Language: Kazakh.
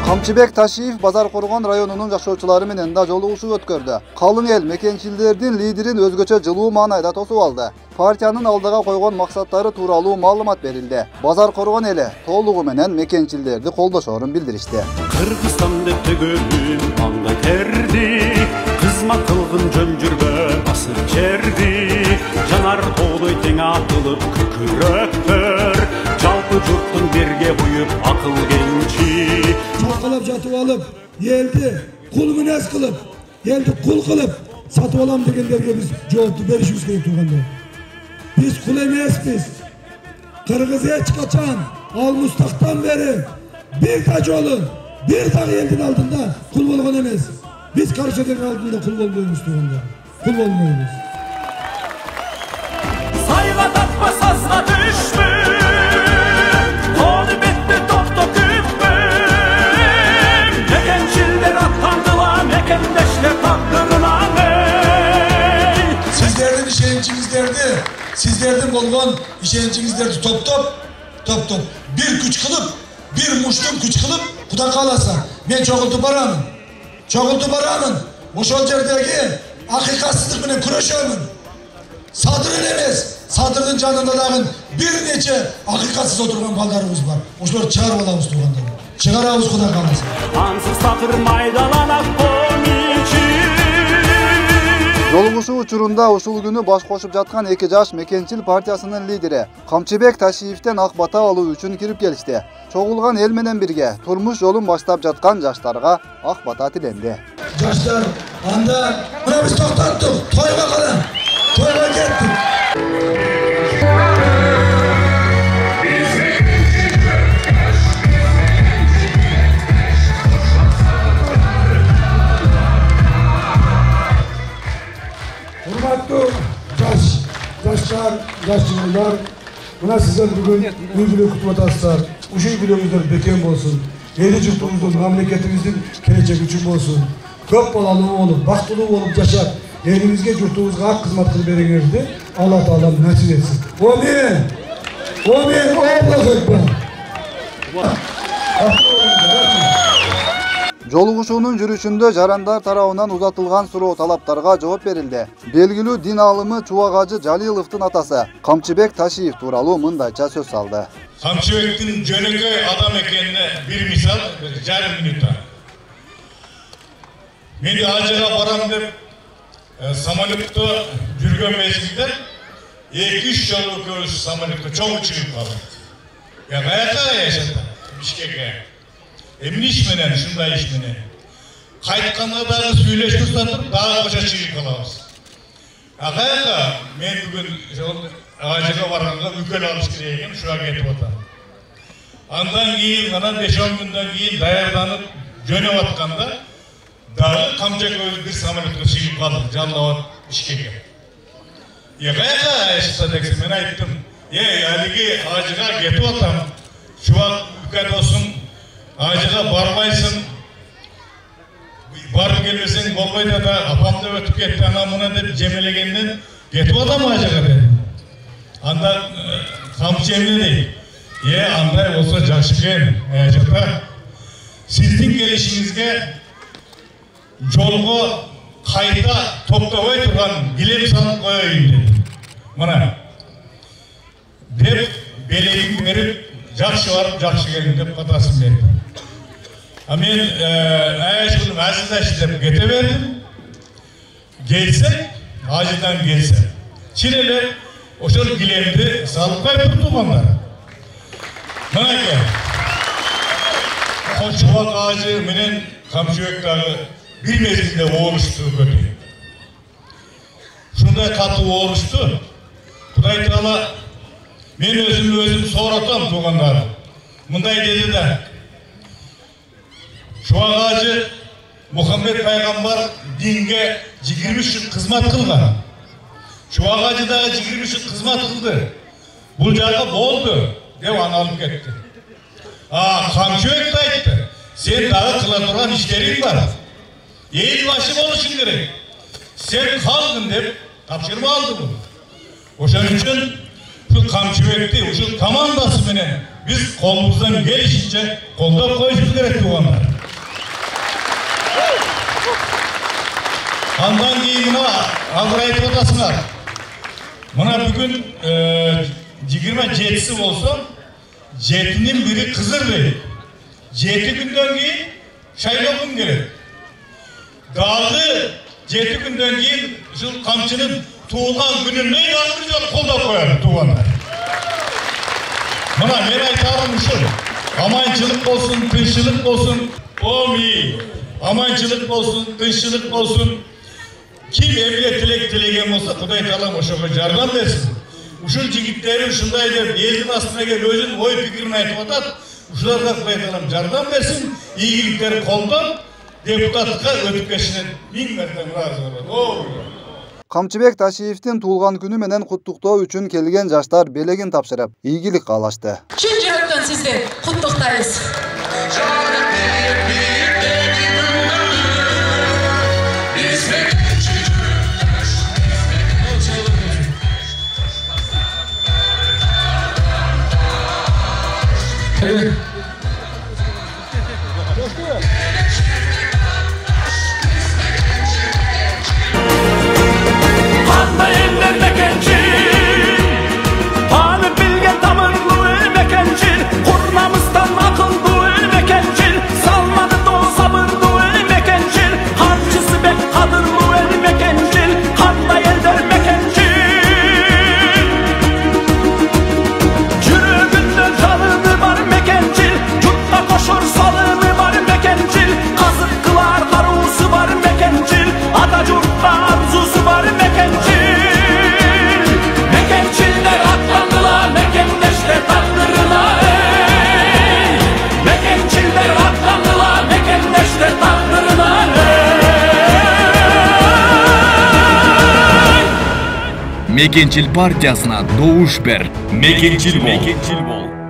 Камчыбек Ташиев Базаркоргон районунун жашоочулары менен да жолугушуу өткөрдү. Калың эл мекенчилердин лидерин өзгөчө жылуу маанайда тосуп алды. Партиянын алдыга койгон максаттары тууралуу маалымат берилди. Базаркоргон эли толугу менен мекенчилерди колдошоорун билдиришти. Кыргызстан деп төгөлүн маңдай терди, кызмат кылгын жөн жүргөн асыл жерди, жанар тоодой тең атылып күкүрөктөр, жалпы журттун бирге буюп акыл кенчи. Çakalap jatıp alıp, eldi kul münez kılıp, eldi kul kılıp satıp alam degenlerge biz cevaptı verişimiz gerek turganda. Biz kul emesiz. Kırgız'a çıkaçan al mustaktan beri bir taç olun, bir tağ eldin altında kul bolgan emez. Biz karşıdaki altında kul bolmayız turganda. Kul bolmayız. Sayla tatma sazla düşmüş. Sizlerden işençinizlerdi, sizlerden bolgan işençinizlerdi top. Bir güç kılıp, bir muştum güç kılıp, kuda kalasa. Ben çoğultu baramın. Oşol yerdeki hakikatsızlık menen kuruşamın. Sadırın emez, sadırın canında dağın bir neçe hakikatsız oturgan baldarımız var. Oşolor çağır balamız turganda. Çıkarabız kuda kalasa. Ansız takır maydalanak Жолугушуу учурунда ушул күнү баш кошуп жаткан 2 жаш мекенчил партиясынын лидери Камчыбек Ташиевден ак бата алуу үчүн кирип келишти. Чогулган эл менен бирге турмуш жолун баштап жаткан жаштарга ак бата тиленди. Жаштар, анда мына биз токтоттук, тойго калам. Тойго кеттик. Yaşlar, yaşlılar, buna sizler bugün ülgülü kutlataslar, uşu ülgülüğümüzden beken olsun, yeni yurtumuzun, memleketimizin gelecek üçün olsun, köp balalı olup, baktılı olup yaşar, elimizge yurtumuzga hak hizmet kılıp verenlerdi, Allah Teala nasip etsin. Amin. Amin. Allahu Ekber. Жолугушуунун жүрүшүндө жарандар тарабынан узатылган суроо талаптарга жооп берилди. Белгилүү дин алымы Чубак Ажы Жалиловдун атасы Камчыбек Ташиев тууралуу мындайча сөз салды. Камчыбектин жөнөкөй адам экенине бир мисал, жарым минутта. Мен Ажыга барам деп самолетто жүргөн мезгилде 2-3 жолу экөөбүз самолетто чогуу чыгып калдык. Я каяка яшата Бишкекке. Эмне иш менен, ушундай иш менен. Кайтканда дагы сүйлөшүп жатып, дагы кошо чыгып калабыз. Каяка мен бүгүн Ажыга барганга үкөл алыш керек экен, ушуга кетип атам. Андан кийин анан 5-10 күндөн кийин даярданып жөнөп атканда дагы Камчыбек бир самолетке чыгып калдык, Жалал Абад Бишкекке. Каяка эшта десем мен айттым, алиги Ажыга кетип атам. Чубак үкө досуң Ажыга барбайсың, барып келбесең болбойт да, апамды өтүп кетти ана мына деп жемелегенден кетип атам Ажыга деп. Анда камчы эмне дейт? Андай болсо жакшы экен, Ажыга. Сиздин келишиңизге жолго кайта токтобой турган билем салып коеюн деп. Мына деп белегин берип, жакшы барып, жакшы келин деп батасын берди. Мен аяшкылым азиз деп кете бердим. Келсек, Ажыдан келсе. Чилелер ошол килемди салып коюп тургандар. Мынакей. Чубак Ажы менен Камчыбек дагы бир мезгилде оорушту көтү. Ушундай катуу оорушту. Кудай Таала мен өзüm соратам туғандар. Мындай деді да. Чубак Ажы Мухаммед пайгамбар динге 23 жыл кызмат кылган. Чубак Ажы дагы 23 жыл кызмат кылды. Бул жагы болду деп аны алып кетти. Камчыбек айтты. Сен дагы кыла турган иштериң бар. Эл башы болушуң керек. Сен калгын деп тапшырма алды бул. Ошон үчүн ушул Камчыбекти, ушул командасы менен биз колубуздан келишинче колдоп коюшубуз керек тугандар. Andan keyin mına azыр aytып atasыңар. Mına bugün 27'si bolsa 7'nin biri Kızıldı. 7 günden keyin şaylogum gerek. Kaldı 7 günden keyin şu kamçının tuğulgan gününü yandıracak kolda koyar tuğanlar. Mına men aytarım uşul. Amançılık olsun, tınçılık olsun. Omi. Amançılık olsun, tınçılık olsun. Kim emniyet tilegen olsa Kuday Talam oşoğa yardım versin. Uşul jigitleri uşunday dep elin astına gelip özünün oy pikirini aytıp atat. Uşularga Kuday Talam yardım versin. İyilikleri koldan deputatlıkka ötüp geçine 1000 mertem razı olur. Камчыбек Ташиевдин туулган күнү менен куттуктоо үчүн келген жаштар белегин тапшырып, ийгилик каалашты. Чын жүрөктөн сизди куттуктайбыз. Handa eller mekencil, tanı bilgen tamırlı mekencil, kurnamızdan akıllı mekencil, salmadı da sabırlı mekencil, harcısı bek kadırlı mekencil, handa eller mekencil. Çürüğünden çalını var mekencil, cutta koşur salını var mekencil, kazık kılar karusu var mekencil, Atacurt'ta arzusu var mekencil. Mekenciller atlandılar mekendeşler takdırına ey. Mekenciller atlandılar mekendeşler takdırına ey. Mekençil partiyasına doğuş ber. Mekençil bol.